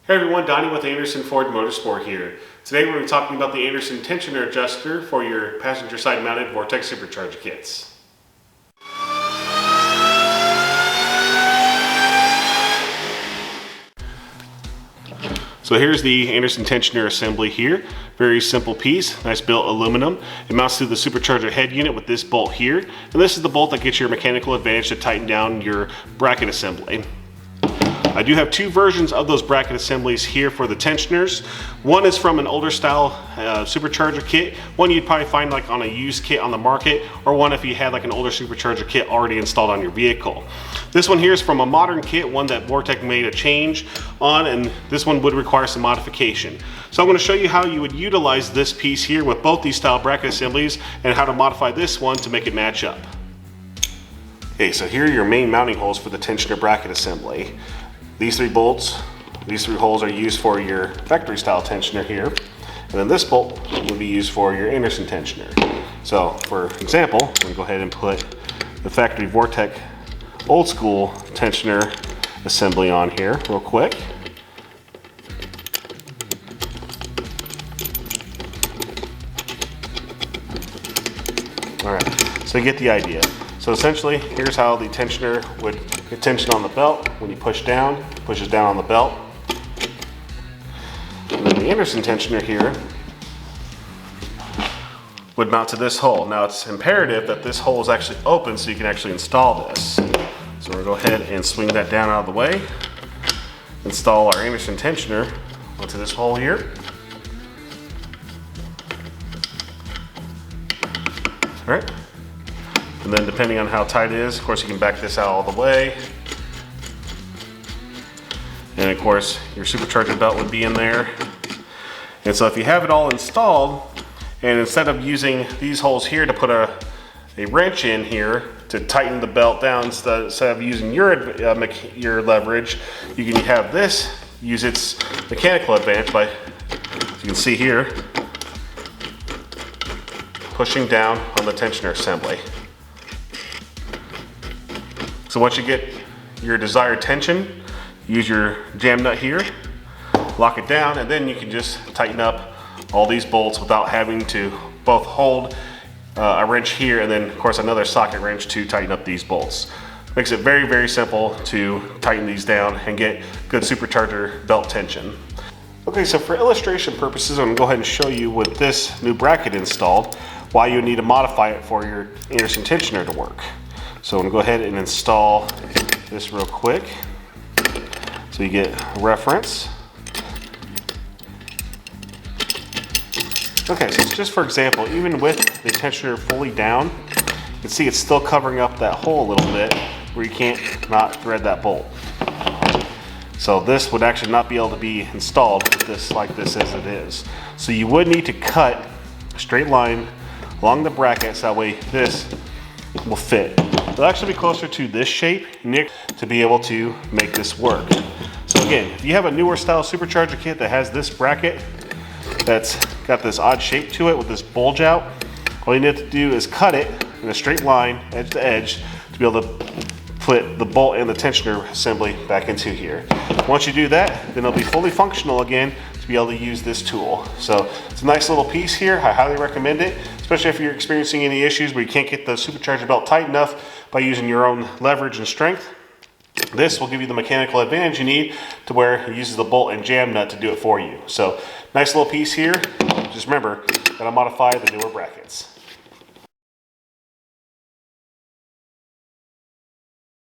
Hey everyone, Donnie with Anderson Ford Motorsport here. Today we're going to be talking about the Anderson tensioner adjuster for your passenger side mounted Vortech Supercharged kits. So here's the Anderson tensioner assembly here. Very simple piece, nice built aluminum. It mounts to the supercharger head unit with this bolt here. And this is the bolt that gets your mechanical advantage to tighten down your bracket assembly. I do have two versions of those bracket assemblies here for the tensioners. One is from an older style supercharger kit. One you'd probably find like on a used kit on the market, or one if you had like an older supercharger kit already installed on your vehicle. This one here is from a modern kit, one that Vortech made a change on, and this one would require some modification. So I'm going to show you how you would utilize this piece here with both these style bracket assemblies and how to modify this one to make it match up. Okay, so here are your main mounting holes for the tensioner bracket assembly. These three bolts, these three holes are used for your factory style tensioner here. And then this bolt will be used for your Anderson tensioner. So for example, I'm going to go ahead and put the factory Vortech old school tensioner assembly on here real quick. All right, so you get the idea. So essentially, here's how the tensioner would get tension on the belt. When you push down, it pushes down on the belt. And then the Anderson tensioner here would mount to this hole. Now it's imperative that this hole is actually open so you can actually install this. So we're going to go ahead and swing that down out of the way. Install our Anderson tensioner onto this hole here. All right. And then depending on how tight it is, of course you can back this out all the way. And of course your supercharger belt would be in there. And so if you have it all installed, and instead of using these holes here to put a wrench in here to tighten the belt down, instead of using your leverage, you can have this use its mechanical advantage by, as you can see here, pushing down on the tensioner assembly. So once you get your desired tension, use your jam nut here, lock it down, and then you can just tighten up all these bolts without having to both hold a wrench here and then of course another socket wrench to tighten up these bolts. Makes it very, very simple to tighten these down and get good supercharger belt tension. Okay, so for illustration purposes, I'm gonna go ahead and show you with this new bracket installed why you need to modify it for your Anderson tensioner to work. So I'm gonna go ahead and install this real quick so you get reference. Okay, so just for example, even with the tensioner fully down, you can see it's still covering up that hole a little bit where you can't not thread that bolt. So this would actually not be able to be installed with this like this as it is. So you would need to cut a straight line along the bracket so that way this will fit. It'll actually be closer to this shape to be able to make this work. So again, if you have a newer style supercharger kit that has this bracket that's got this odd shape to it with this bulge out, all you need to do is cut it in a straight line, edge to edge, to be able to put the bolt and the tensioner assembly back into here. Once you do that, then it'll be fully functional again to be able to use this tool. So it's a nice little piece here. I highly recommend it, especially if you're experiencing any issues where you can't get the supercharger belt tight enough by using your own leverage and strength. This will give you the mechanical advantage you need to where it uses the bolt and jam nut to do it for you. So nice little piece here. Just remember, gotta modify the newer brackets.